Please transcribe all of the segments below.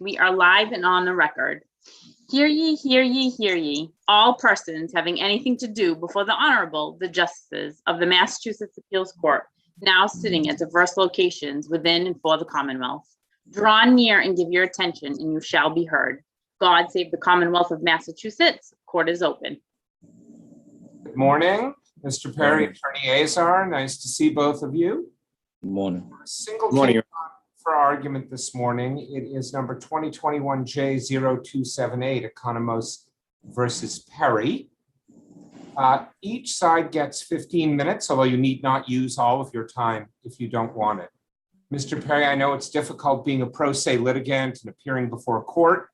We are live and on the record. Hear ye, hear ye, hear ye. All persons having anything to do before the Honorable, the Justices of the Massachusetts Appeals Court, now sitting at diverse locations within and for the Commonwealth. Draw near and give your attention, and you shall be heard. God save the Commonwealth of Massachusetts. Court is open. Good morning, Mr. Perry, Attorney Azar. Nice to see both of you. Good morning. Single case for argument this morning. It is number 2021 J0278, Economos versus Perry. Each side gets 15 minutes, although you need not use all of your time if you don't want it. Mr. Perry, I know it's difficult being a pro se litigant and appearing before a court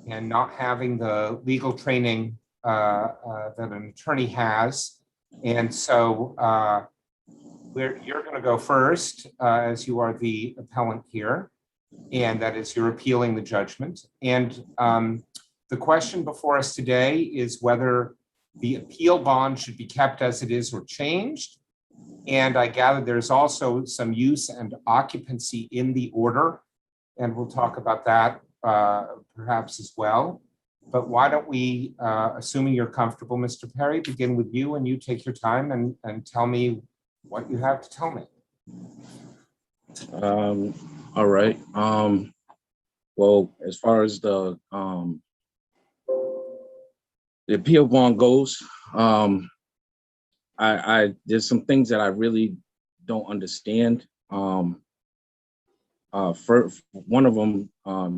and not having the legal training that an attorney has. And so you're going to go first, as you are the appellant here, and that is you're appealing the judgment. And the question before us today is whether the appeal bond should be kept as it is or changed. And I gather there's also some use and occupancy in the order, and we'll talk about that perhaps as well. But why don't we, assuming you're comfortable, Mr. Perry, begin with you, and you take your time and tell me what you have to tell me. All right. Well, as far as the appeal bond goes, there's some things that I really don't understand. For one of them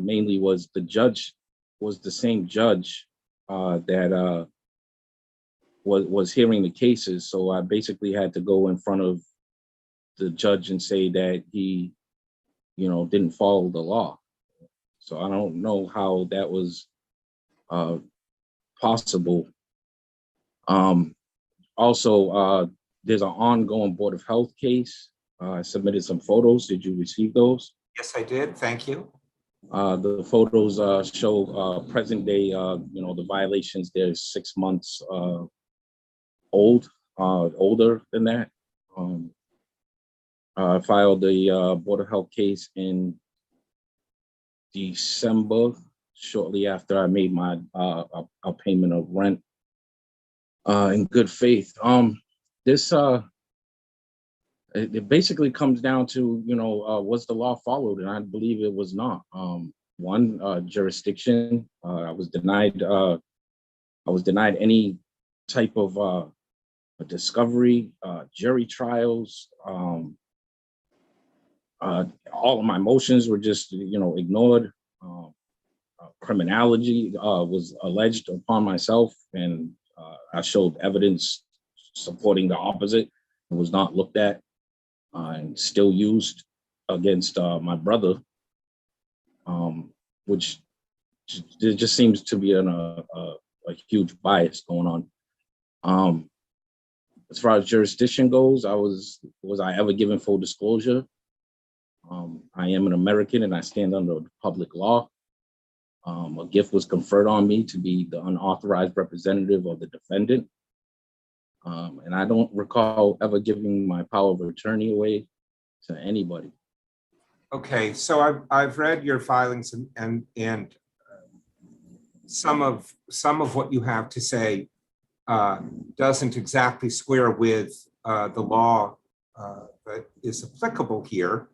mainly was the judge was the same judge that was hearing the cases. So I basically had to go in front of the judge and say that he, didn't follow the law. So I don't know how that was possible. Also, there's an ongoing Board of Health case. I submitted some photos. Did you receive those? Yes, I did. Thank you. The photos show present day, the violations. They're 6 months older than that. I filed the Board of Health case in December, shortly after I made my a payment of rent in good faith. It basically comes down to, was the law followed? And I believe it was not. One, jurisdiction. I was denied any type of discovery, jury trials. All of my motions were just, ignored. Criminality was alleged upon myself, and I showed evidence supporting the opposite. It was not looked at and still used against my brother, which there just seems to be a huge bias going on. As far as jurisdiction goes, was I ever given full disclosure? I am an American and I stand under public law. A gift was conferred on me to be the unauthorized representative of the defendant. And I don't recall ever giving my power of attorney away to anybody. Okay, so I've read your filings and some of what you have to say doesn't exactly square with the law that is applicable here.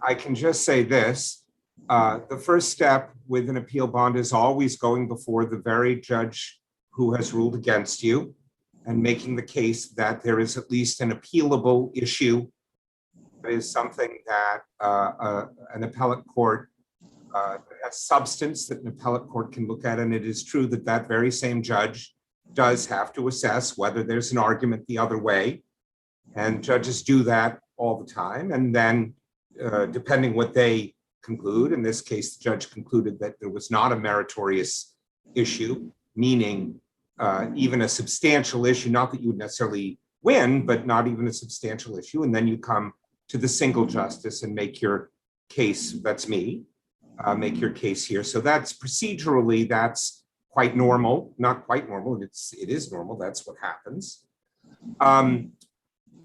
I can just say this. The first step with an appeal bond is always going before the very judge who has ruled against you and making the case that there is at least an appealable issue. That is something that an appellate court has substance that an appellate court can look at. And it is true that that very same judge does have to assess whether there's an argument the other way. And judges do that all the time. And then depending what they conclude, in this case, the judge concluded that there was not a meritorious issue, meaning even a substantial issue, not that you would necessarily win, but not even a substantial issue. And then you come to the single justice and make your case, that's me, make your case here. So that's procedurally, that's quite normal, not quite normal, it is normal, that's what happens. Can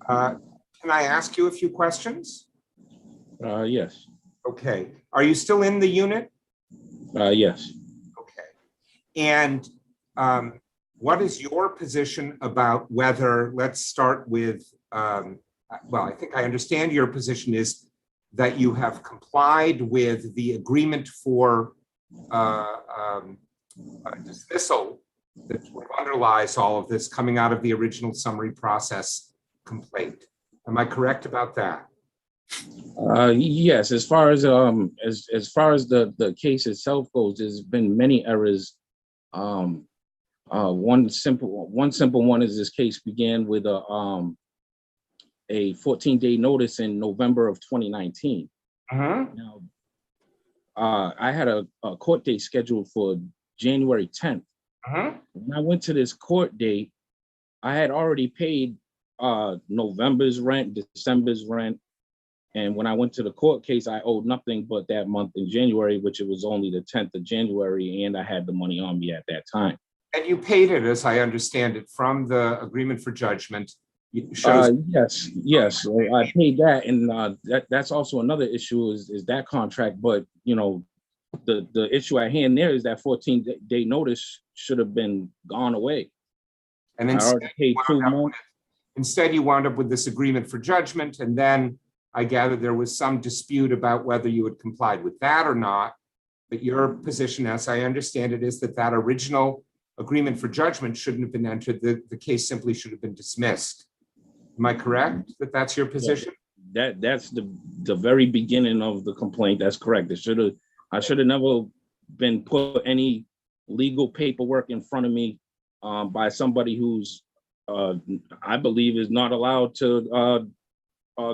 I ask you a few questions? Yes. Okay, are you still in the unit Yes. Okay. And what is your position about whether, let's start with, well, I think I understand your position is that you have complied with the agreement for dismissal that underlies all of this coming out of the original summary process complaint. Am I correct about that? Yes, as far as the case itself goes, there's been many errors. One simple one is this case began with a 14-day notice in November of 2019. Now, I had a court date scheduled for January 10th. When I went to this court date, I had already paid November's rent, December's rent. And when I went to the court case, I owed nothing but that month in January, which it was only the 10th of January, and I had the money on me at that time. And you paid it, as I understand it, from the agreement for judgment. Shows Yes. So I paid that, and that's also another issue is that contract. But you know, the issue at hand there is that 14-day notice should have been gone away. And I already paid 2 months. Instead, you wound up with this agreement for judgment, and then I gather there was some dispute about whether you had complied with that or not. But your position, as I understand it, is that that original agreement for judgment shouldn't have been entered. The case simply should have been dismissed. Am I correct that that's your position? Yeah, that's the very beginning of the complaint. That's correct. I should have never been put any legal paperwork in front of me by somebody who's I believe is not allowed to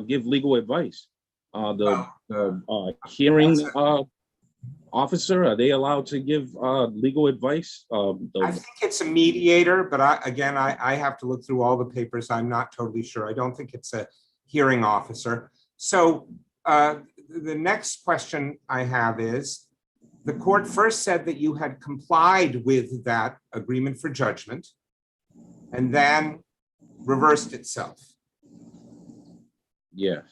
give legal advice. The hearing officer, are they allowed to give legal advice? I think it's a mediator, but I have to look through all the papers. I'm not totally sure. I don't think it's a hearing officer. So the next question I have is, the court first said that you had complied with that agreement for judgment and then reversed itself. Yes.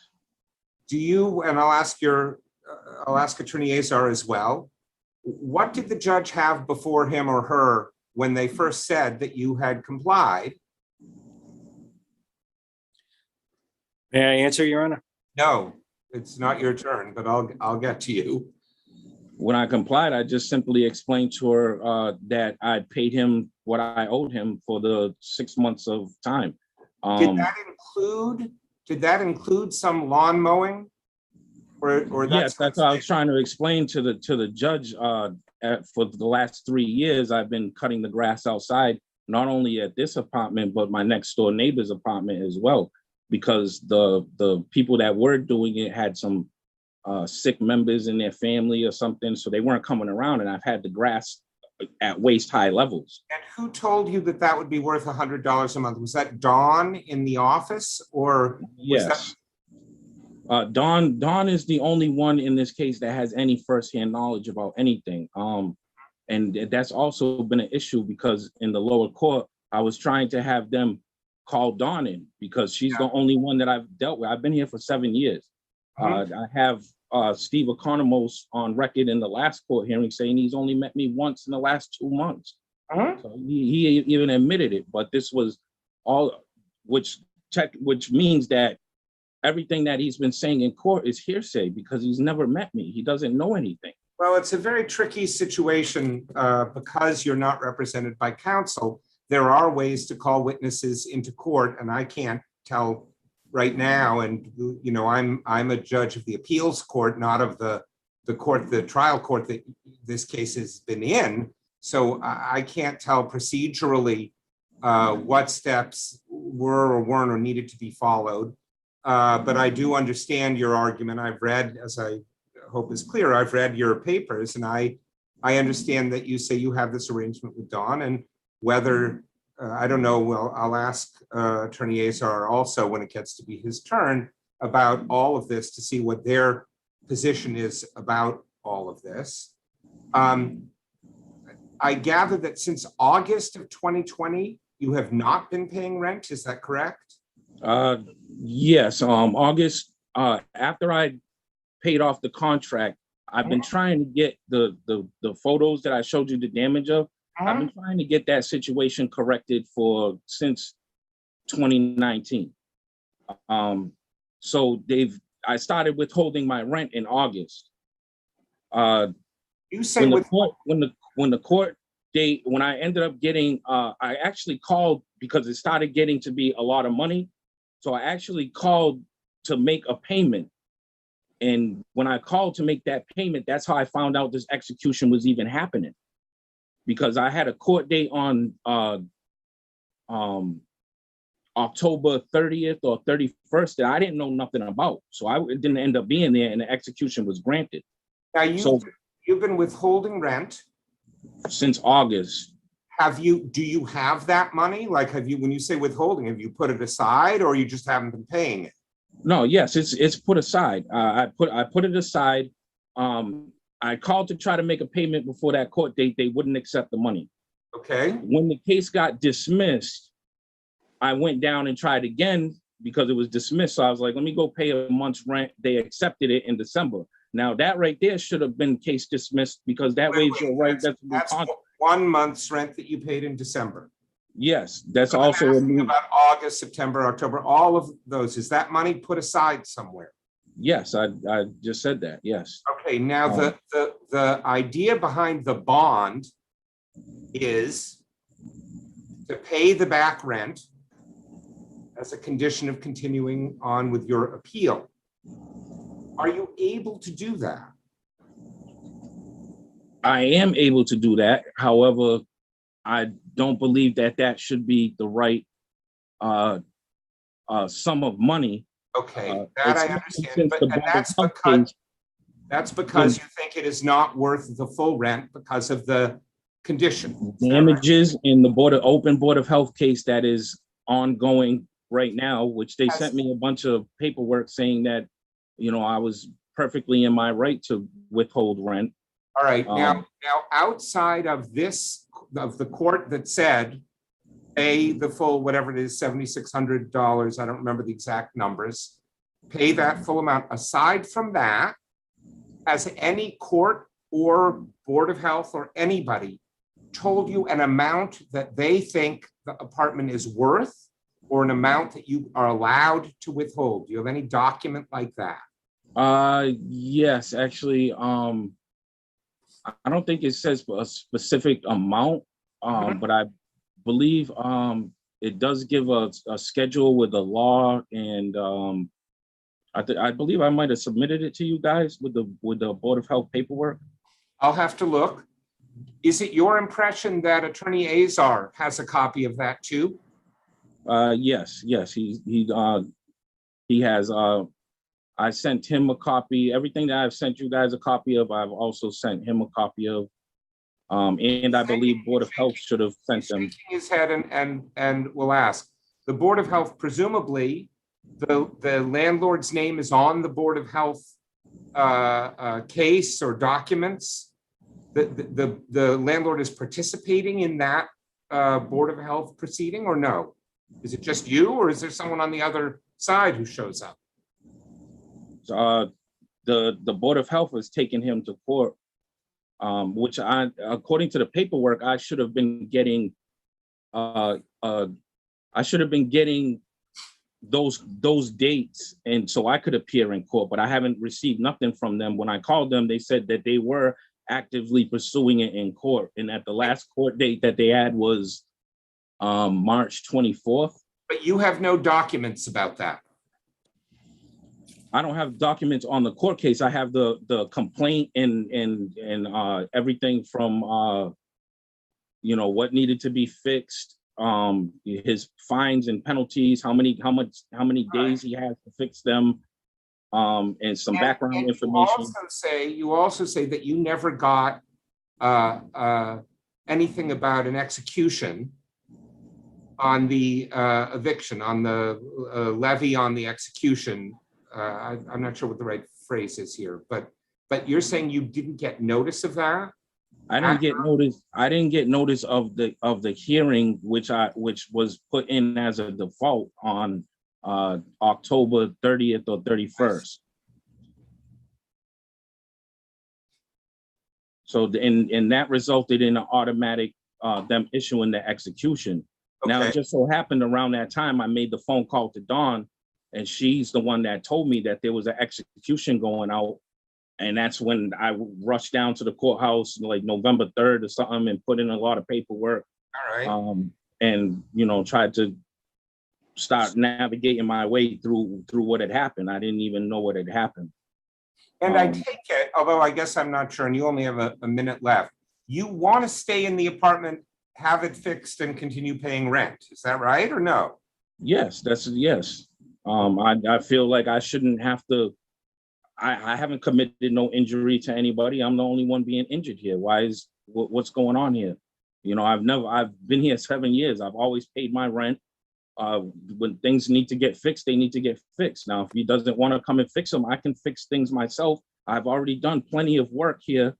Do you, and I'll ask Attorney Azar as well, what did the judge have before him or her when they first said that you had complied? May I answer, Your Honor? No, it's not your turn, but I'll get to you. When I complied, I just simply explained to her that I paid him what I owed him for the 6 months of time. Did that include some lawn mowing? Or yes, that's what I was trying to explain to the judge. For the last 3 years, I've been cutting the grass outside, not only at this apartment, but my next door neighbor's apartment as well, because the people that were doing it had some sick members in their family or something, so they weren't coming around, and I've had the grass at waist high levels. And who told you that that would be worth $100 a month? Was that Dawn in the office, or? Yes. Dawn is the only one in this case that has any firsthand knowledge about anything. And that's also been an issue because in the lower court, I was trying to have them call Dawn in because she's the only one that I've dealt with. I've been here for 7 years. I have Steve Economos on record in the last court hearing saying he's only met me once in the last 2 months. So he even admitted it, but this was all, which means that everything that he's been saying in court is hearsay because he's never met me. He doesn't know anything. Well, it's a very tricky situation because you're not represented by counsel. There are ways to call witnesses into court, and I can't tell right now. And you know, I'm a judge of the appeals court, not of the trial court that this case has been in. So I can't tell procedurally what steps were or weren't or needed to be followed. But I do understand your argument. I've read, as I hope is clear, I've read your papers, and I understand that you say you have this arrangement with Dawn, and whether, I don't know, well, I'll ask Attorney Azar also when it gets to be his turn about all of this to see what their position is about all of this. I gather that since August of 2020, you have not been paying rent. Is that correct? Yes, August, after I paid off the contract, I've been trying to get the photos that I showed you the damage of. I've been trying to get that situation corrected since 2019. So I started withholding my rent in August. You say when I ended up getting, I actually called because it started getting to be a lot of money. So I actually called to make a payment. And when I called to make that payment, that's how I found out this execution was even happening. Because I had a court date on October 30th or 31st that I didn't know nothing about. So it didn't end up being there and the execution was granted. Now you've been withholding rent since August. Do you have that money? Like, when you say withholding, have you put it aside or you just haven't been paying it? No, yes, it's put aside. I put it aside. I called to try to make a payment before that court date. They wouldn't accept the money. Okay. When the case got dismissed, I went down and tried again because it was dismissed. So I was like, let me go pay a month's rent. They accepted it in December. Now that right there should have been case dismissed because that waives your right. That's 1 month's rent that you paid in December. Yes, that's So also about August, September, October, all of those. Is that money put aside somewhere? Yes, I just said that. Yes. Okay. Now the idea behind the bond is to pay the back rent as a condition of continuing on with your appeal. Are you able to do that? I am able to do that. However, I don't believe that should be the right sum of money. Okay, that I understand, but that's because you think it is not worth the full rent because of the condition. Damages in the open Board of Health case that is ongoing right now, which they sent me a bunch of paperwork saying that, I was perfectly in my right to withhold rent. All right, now outside of the court that said pay the full, whatever it is, $7,600, I don't remember the exact numbers, pay that full amount. Aside from that, has any court or Board of Health or anybody told you an amount that they think the apartment is worth or an amount that you are allowed to withhold? Do you have any document like that? Yes, actually, I don't think it says a specific amount, but I believe it does give a schedule with the law, and I believe I might have submitted it to you guys with the Board of Health paperwork. I'll have to look. Is it your impression that Attorney Azar has a copy of that too? Yes, he has. I sent him a copy. Everything that I've sent you guys a copy of, I've also sent him a copy of. And I believe Board of Health should have sent them. His head and will ask. The Board of Health, presumably, the landlord's name is on the Board of Health case or documents. The landlord is participating in that Board of Health proceeding, or no? Is it just you, or is there someone on the other side who shows up? The Board of Health has taken him to court, which according to the paperwork, I should have been getting. I should have been getting those dates, and so I could appear in court. But I haven't received nothing from them. When I called them, they said that they were actively pursuing it in court, and that the last court date that they had was March 24th. But you have no documents about that. I don't have documents on the court case. I have the complaint and everything from what needed to be fixed, his fines and penalties, how many days he has to fix them, and some background information. You also say that you never got anything about an execution on the eviction, on the levy on the execution. I'm not sure what the right phrase is here, but you're saying you didn't get notice of that? I didn't get notice. I didn't get notice of the hearing, which was put in as a default on October 30th or 31st. And that resulted in an automatic them issuing the execution. Now, Okay. it just so happened around that time, I made the phone call to Dawn, and she's the one that told me that there was an execution going out. And that's when I rushed down to the courthouse like November 3rd or something and put in a lot of paperwork. All right. And, tried to start navigating my way through what had happened. I didn't even know what had happened. And I take it, although I guess I'm not sure, and you only have a minute left, you want to stay in the apartment, have it fixed, and continue paying rent. Is that right or no? Yes, yes. I feel like I shouldn't have to. I haven't committed no injury to anybody. I'm the only one being injured here. What's going on here? I've been here 7 years. I've always paid my rent. When things need to get fixed, they need to get fixed. Now, if he doesn't want to come and fix them, I can fix things myself. I've already done plenty of work here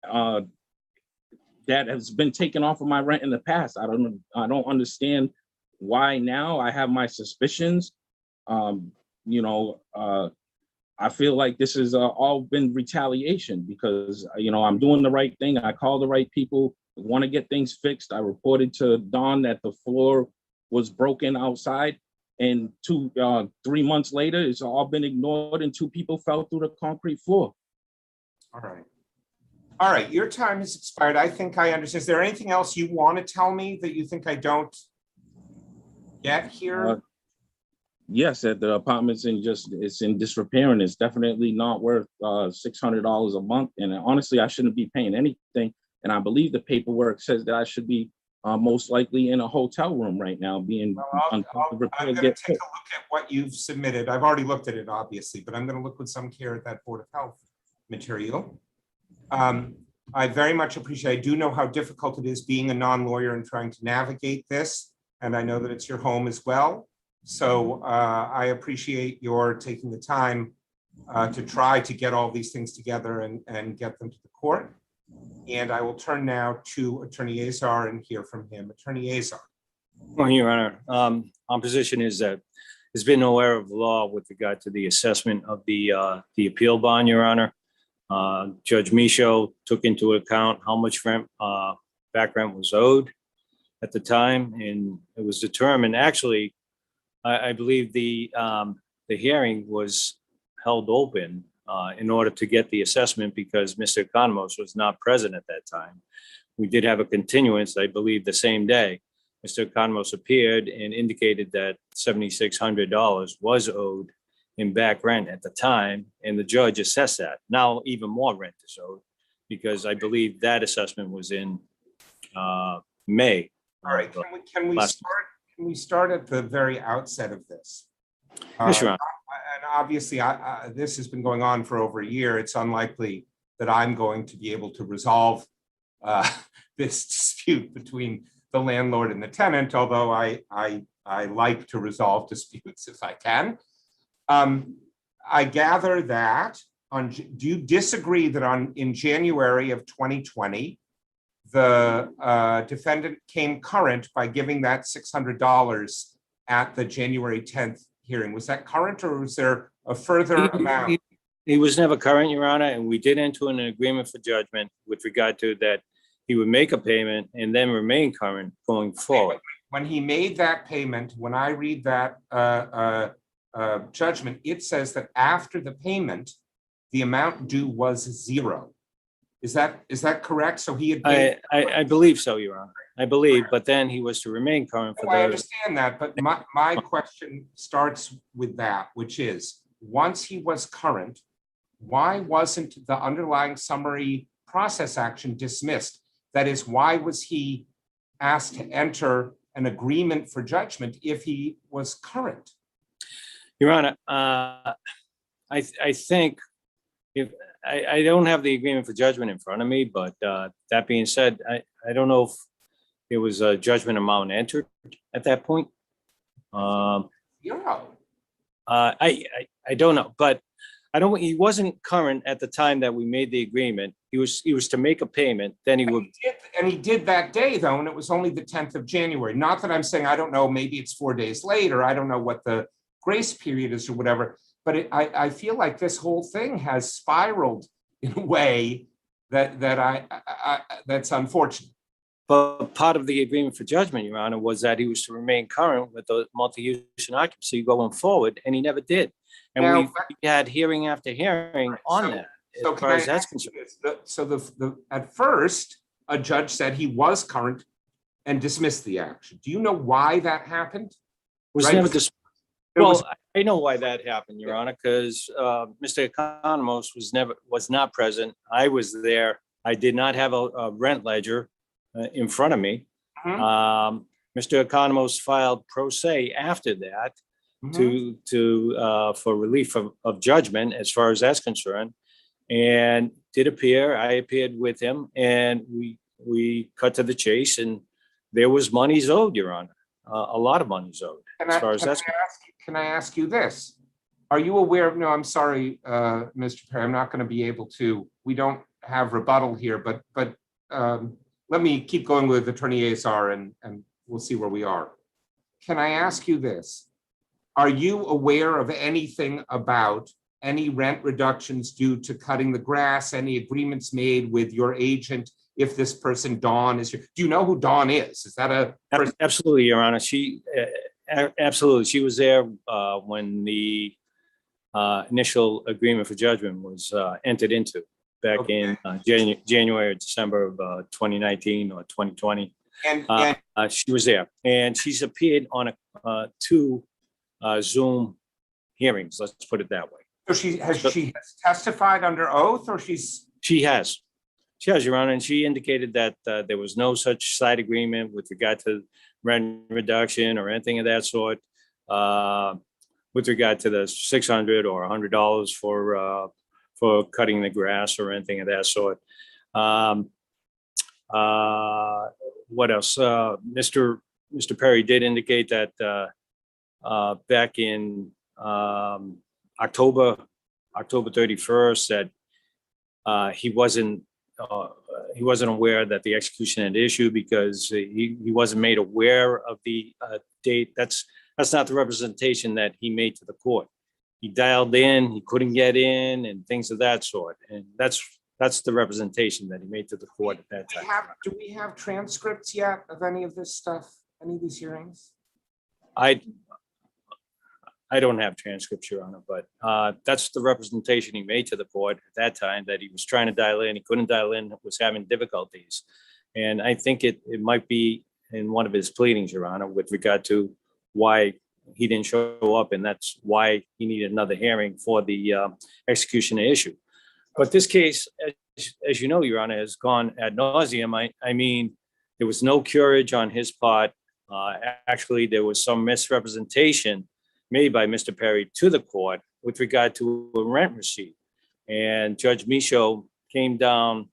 that has been taken off of my rent in the past. I don't understand why now. I have my suspicions. I feel like this has all been retaliation because, I'm doing the right thing. I call the right people, want to get things fixed. I reported to Dawn that the floor was broken outside, and 3 months later, it's all been ignored and 2 people fell through the concrete floor. All right, your time has expired. I think I understand. Is there anything else you want to tell me that you think I don't get here? Yes, that the apartment's it's in disrepair, and it's definitely not worth $600 a month. And honestly, I shouldn't be paying anything. And I believe the paperwork says that I should be most likely in a hotel room right now, being I'm going to take a look at what you've submitted. I've already looked at it, obviously, but I'm going to look with some care at that Board of Health material. I very much appreciate, I do know how difficult it is being a non-lawyer and trying to navigate this. And I know that it's your home as well. So I appreciate your taking the time to try to get all these things together and get them to the court. And I will turn now to Attorney Azar and hear from him. Attorney Azar. Well, Your Honor, our position is that there's been no error of law with regard to the assessment of the appeal bond, Your Honor. Judge Michaud took into account how much rent, back rent was owed at the time, and it was determined. Actually, I believe the hearing was held open in order to get the assessment because Mr. Economos was not present at that time. We did have a continuance, I believe, the same day. Mr. Economos appeared and indicated that $7,600 was owed in back rent at the time, and the judge assessed that. Now even more rent is owed because I believe that assessment was in May. All right, can we start at the very outset of this? Yes, Your Honor. And obviously, this has been going on for over a year. It's unlikely that I'm going to be able to resolve this dispute between the landlord and the tenant, although I like to resolve disputes if I can. I gather that do you disagree that in January of 2020, the defendant came current by giving that $600 at the January 10th hearing? Was that current, or was there a further amount? He was never current, Your Honor, and we did enter an agreement for judgment with regard to that he would make a payment and then remain current going forward. When he made that payment, when I read that judgment, it says that after the payment, the amount due was $0. Is that correct? So he had paid. I believe so, Your Honor. I believe, but then he was to remain current for I understand that, but my question starts with that, which is, once he was current, why wasn't the underlying summary process action dismissed? That is, why was he asked to enter an agreement for judgment if he was current? Your Honor, I think if I don't have the agreement for judgment in front of me, but that being said, I don't know if there was a judgment amount entered at that point. Zero. I don't know, but he wasn't current at the time that we made the agreement. He was to make a payment, then he would. And he did that day though, and it was only the 10th of January. Not that I'm saying, I don't know, maybe it's 4 days later. I don't know what the grace period is or whatever, but I feel like this whole thing has spiraled in a way that's unfortunate. But part of the agreement for judgment, Your Honor, was that he was to remain current with the multi-use and occupancy going forward, and he never did. And Now, we had hearing after hearing on that, So as can far I as that's ask you concerned. this? So at first, a judge said he was current and dismissed the action. Do you know why that happened? Was Right. never There was- Well, I know why that happened, Your Honor, because Mr. Economos was not present. I was there. I did not have a rent ledger in front of me. Mhm. Mr. Economos filed pro se after that for relief of judgment, as far as that's concerned, and did appear. I appeared with him, and we cut to the chase, and there was monies owed, Your Honor, a lot of monies owed. Can I ask you this? Are you aware of, no, I'm sorry, Mr. Perry, I'm not going to be able to, we don't have rebuttal here, but let me keep going with Attorney Azar and we'll see where we are. Can I ask you this? Are you aware of anything about any rent reductions due to cutting the grass, any agreements made with your agent if this person, Dawn, is, do you know who Dawn is? Is that a person? Absolutely, Your Honor. She absolutely. She was there when the initial agreement for judgment was entered into back in January or December of 2019 or 2020. And she was there, and she's appeared on two Zoom hearings. Let's put it that way. so she has testified under oath, or She has, Your Honor, and she indicated that there was no such side agreement with regard to rent reduction or anything of that sort. With regard to the $600 or $100 for cutting the grass or anything of that sort. What else? Mr. Perry did indicate that back in October 31st that he wasn't aware that the execution had issued because he wasn't made aware of the date. That's not the representation that he made to the court. He dialed in, he couldn't get in, and things of that sort. And that's the representation that he made to the court at that time. do we have transcripts yet of any of this stuff, any of these hearings? I don't have transcripts, Your Honor, but that's the representation he made to the court at that time, that he was trying to dial in, he couldn't dial in, was having difficulties. And I think it might be in one of his pleadings, Your Honor, with regard to why he didn't show up, and that's why he needed another hearing for the execution issue. But this case, as you know, Your Honor, has gone ad nauseum. I mean, there was no courage on his part. Actually, there was some misrepresentation made by Mr. Perry to the court with regard to a rent receipt. And Judge Michaud came down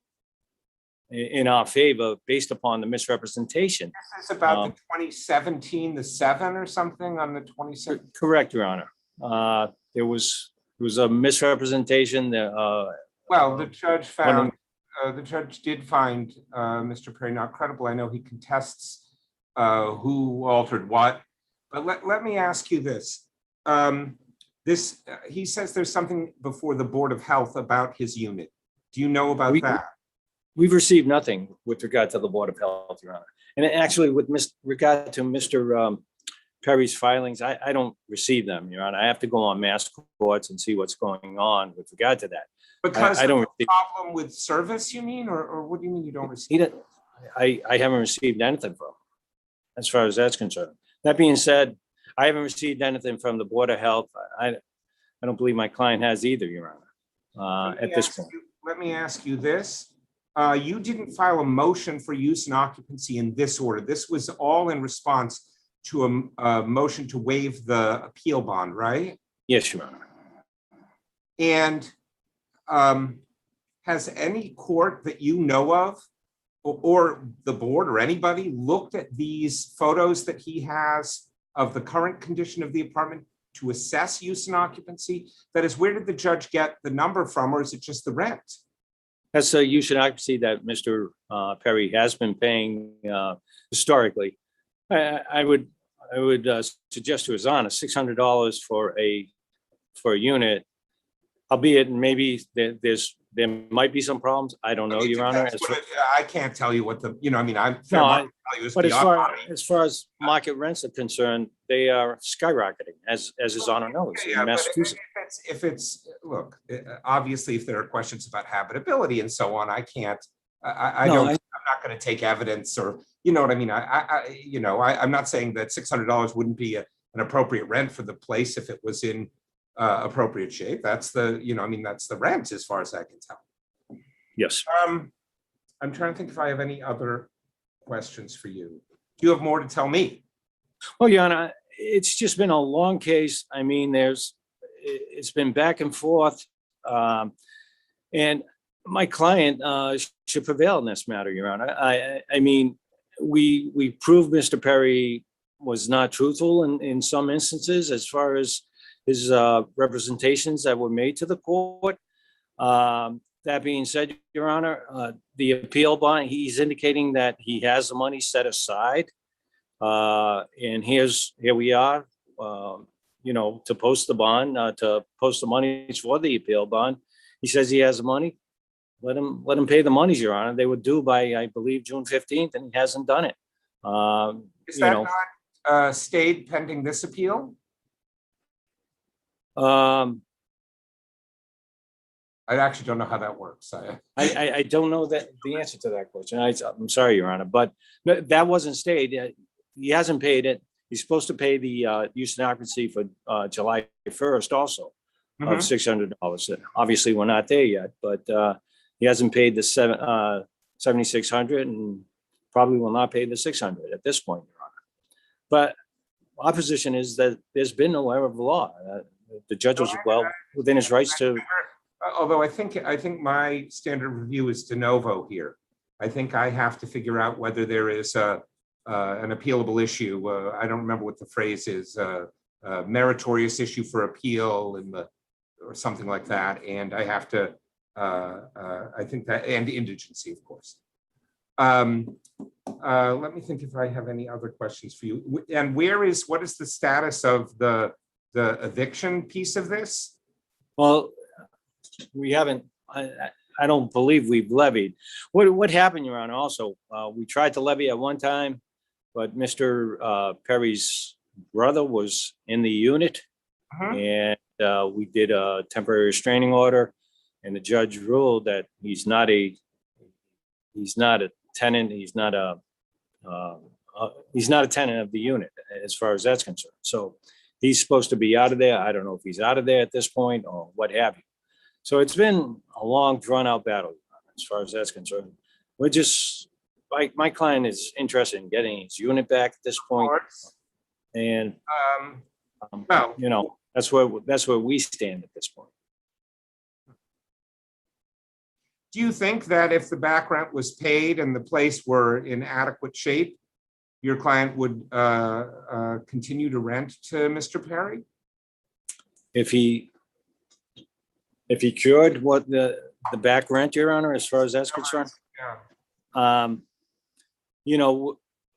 in our favor based upon the misrepresentation. This is about the 2017, the 7 or something on the 27th? Correct, Your Honor. There was a misrepresentation. Well, the judge found, the judge did find Mr. Perry not credible. I know he contests who altered what, but let me ask you this. He says there's something before the Board of Health about his unit. Do you know about that? We've received nothing with regard to the Board of Health, Your Honor. And actually, with regard to Mr. Perry's filings, I don't receive them, Your Honor. I have to go on mass courts and see what's going on with regard to that. Because I don't of the problem with service, you mean, or what do you mean you don't receive? I haven't received anything from him, as far as that's concerned. That being said, I haven't received anything from the Board of Health. I don't believe my client has either, Your Honor, at this point. Let me ask you this. You didn't file a motion for use and occupancy in this order. This was all in response to a motion to waive the appeal bond, right? Yes, Your Honor. And has any court that you know of, or the board or anybody, looked at these photos that he has of the current condition of the apartment to assess use and occupancy? That is, where did the judge get the number from, or is it just the rent? That's a use and occupancy that Mr. Perry has been paying historically. I would suggest to His Honor $600 for a unit albeit maybe there might be some problems. I don't know, Your Honor. I can't tell you what the, I mean, I'm. No, fair market value is But beyond me. as far as market rents are concerned, they are skyrocketing, as His Honor knows, Yeah, in but Massachusetts. if it's, look, obviously, if there are questions about habitability and so on, I can't, I No, don't, I'm not going to take evidence or, you know what I mean? I'm not saying that $600 wouldn't be an appropriate rent for the place if it was in appropriate shape. That's the, that's the rent as far as I can tell. Yes. I'm trying to think if I have any other questions for you. Do you have more to tell me? Well, Your Honor, it's just been a long case. I mean, it's been back and forth. And my client should prevail in this matter, Your Honor. I mean, we proved Mr. Perry was not truthful in some instances as far as his representations that were made to the court. That being said, Your Honor, the appeal bond, he's indicating that he has the money set aside. And here we are, to post the bond, to post the monies for the appeal bond. He says he has the money. Let him pay the monies, Your Honor. They were due by, I believe, June 15th, and he hasn't done it. Is that not stayed pending this appeal? I actually don't know how that works. I don't know the answer to that question. I'm sorry, Your Honor, but that wasn't stayed. He hasn't paid it. He's supposed to pay the use and occupancy for July 1st also of $600. Obviously, we're not there yet, but he hasn't paid the $7,600 and probably will not pay the $600 at this point, Your Honor. But our position is that there's been no error of the law. The judge was well within his rights to. Although I think my standard review is de novo here. I think I have to figure out whether there is an appealable issue. I don't remember what the phrase is, meritorious issue for appeal or something like that. And I have to, I think that, and indigency, of course. Let me think if I have any other questions for you. And what is the status of the eviction piece of this? Well, we haven't, I don't believe we've levied. What happened, Your Honor, also, we tried to levy at one time, but Mr. Perry's brother was in the unit, and we did a temporary restraining order, and the judge ruled that he's not a tenant, he's not a tenant of the unit as far as that's concerned. So he's supposed to be out of there. I don't know if he's out of there at this point or what have you. So it's been a long, drawn-out battle as far as that's concerned. We're just, my client is interested in getting his unit back at this point, and that's where we stand at this point. Do you think that if the back rent was paid and the place were in adequate shape, your client would continue to rent to Mr. Perry? If he cured what the back rent, Your Honor, as far as that's concerned,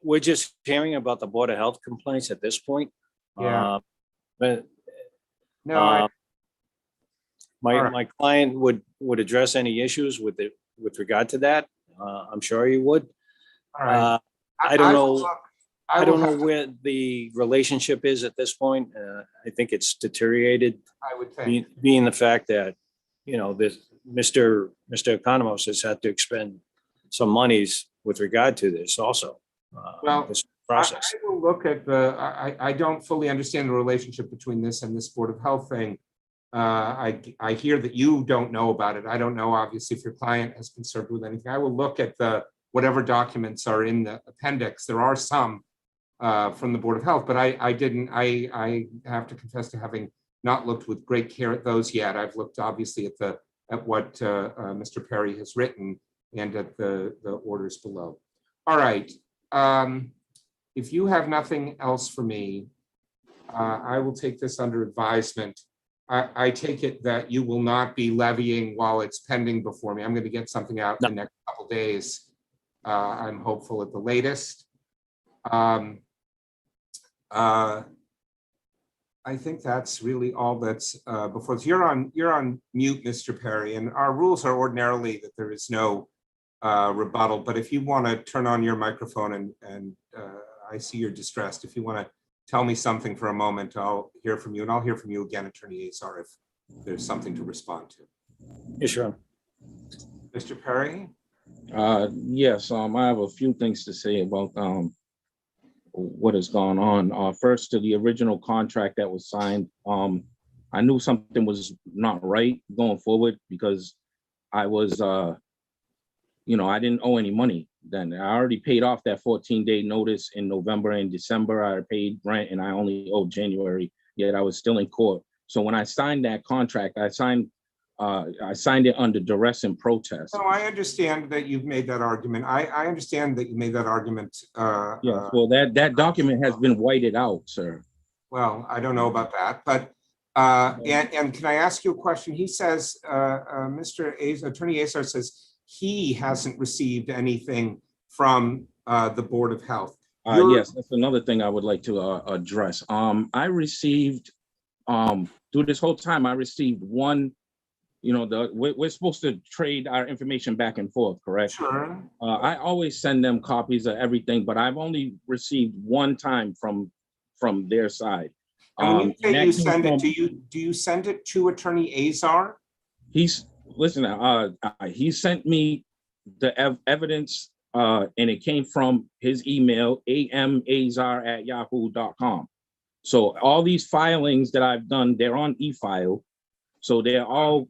we're just hearing about the Board of Health complaints at this point. Yeah. But No, my client would address any issues with regard to that. I'm sure he would. all right. I don't know. I don't know have to- where the relationship is at this point. I think it's deteriorated, I would think. being the fact that, this Mr. Economos has had to expend some monies with regard to this also. This process. I will look at I don't fully understand the relationship between this and this Board of Health thing. I hear that you don't know about it. I don't know, obviously, if your client has been served with anything. I will look at whatever documents are in the appendix. There are some from the Board of Health, but I have to confess to having not looked with great care at those yet. I've looked obviously at what Mr. Perry has written and at the orders below. All right. If you have nothing else for me, I will take this under advisement. I take it that you will not be levying while it's pending before me. I'm going to get something out in the next couple of days. I'm hopeful at the latest. I think that's really all that's before us. You're on mute, Mr. Perry, and our rules are ordinarily that there is no rebuttal, but if you want to turn on your microphone and I see you're distressed, if you want to tell me something for a moment, I'll hear from you, and I'll hear from you again, Attorney Azar, if there's something to respond to. Yes, Your Honor. Mr. Perry? Yes, I have a few things to say about what has gone on. First, to the original contract that was signed, I knew something was not right going forward because I was, you know, I didn't owe any money then. I already paid off that 14-day notice in November and December. I paid rent and I only owed January, yet I was still in court. So when I signed that contract, I signed it under duress and protest. No, I understand that you've made that argument. I understand that you made that argument. Yes, well, that document has been whited out, sir. Well, I don't know about that, but and can I ask you a question? He says, Attorney Azar says he hasn't received anything from the Board of Health. Yes, that's another thing I would like to address. I received through this whole time, I received one. You know, we're supposed to trade our information back and forth, correct? Sure. I always send them copies of everything, but I've only received one time from their side. And when you say you send it, do you send it to Attorney Azar? He sent me the evidence, and it came from his email, amazar@yahoo.com. So all these filings that I've done, they're on e-file. So they're all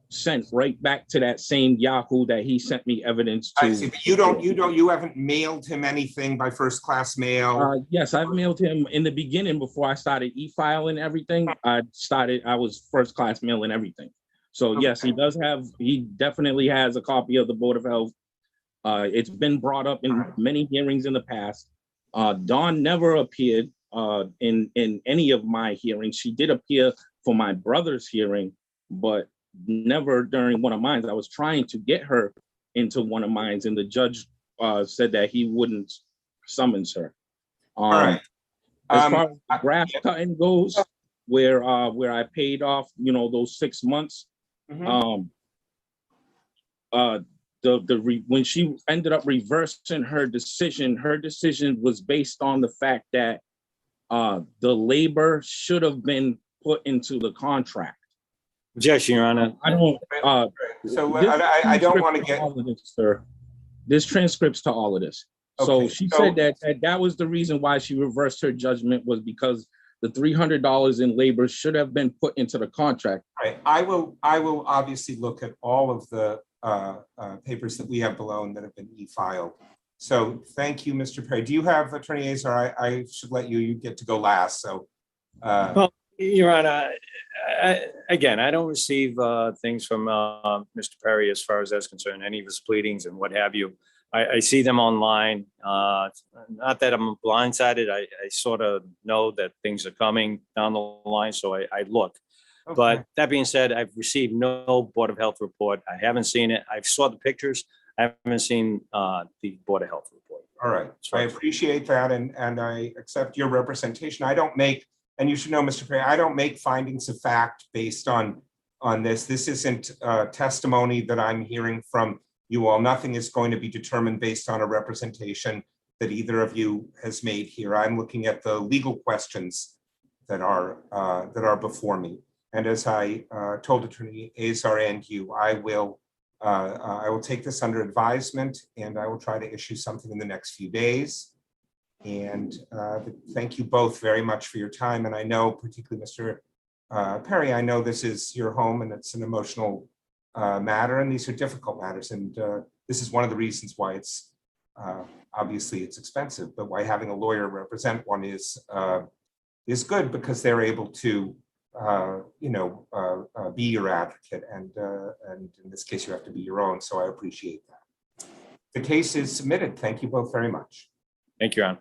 sent right back to that same Yahoo that he sent me evidence to. I see, but you haven't mailed him anything by first class mail? Yes, I've mailed him in the beginning before I started e-filing everything. I was first class mailing everything. So okay. Yes, he definitely has a copy of the Board of Health. It's been brought up in many hearings in the past. Dawn never appeared in any of my hearings. She did appear for my brother's hearing, but never during one of mine. I was trying to get her into one of mine, and the judge said that he wouldn't summons her. All right. As far as the grass cutting goes, where I paid off, you know, those 6 months. Mm-hmm. When she ended up reversing her decision was based on the fact that the labor should have been put into the contract. Objection, Your Honor. I don't want to get all of this, sir. There's transcripts to all of this. Okay, so she said that was the reason why she reversed her judgment, was because the $300 in labor should have been put into the contract. Right. I will obviously look at all of the papers that we have below and that have been e-filed. So thank you, Mr. Perry. Do you have Attorney Azar? I should let you get to go last. So. Well, Your Honor, I don't receive things from Mr. Perry as far as that's concerned, any of his pleadings and what have you. I see them online. Not that I'm blindsided. I sort of know that things are coming down the line, so I look. Okay. But that being said, I've received no Board of Health report. I haven't seen it. I saw the pictures. I haven't seen the Board of Health report. All right. So I appreciate that, and I accept your representation. I don't make, and you should know, Mr. Perry, I don't make findings of fact based on this. This isn't testimony that I'm hearing from you all. Nothing is going to be determined based on a representation that either of you has made here. I'm looking at the legal questions that are before me. And as I told Attorney Azar and you, I will take this under advisement, and I will try to issue something in the next few days. And thank you both very much for your time. And I know, particularly Mr. Perry, I know this is your home and it's an emotional matter, and these are difficult matters. And this is one of the reasons why it's obviously it's expensive, but why having a lawyer represent one is good, because they're able to be your advocate, and in this case you have to be your own. So I appreciate that. The case is submitted. Thank you both very much. Thank you, Your Honor.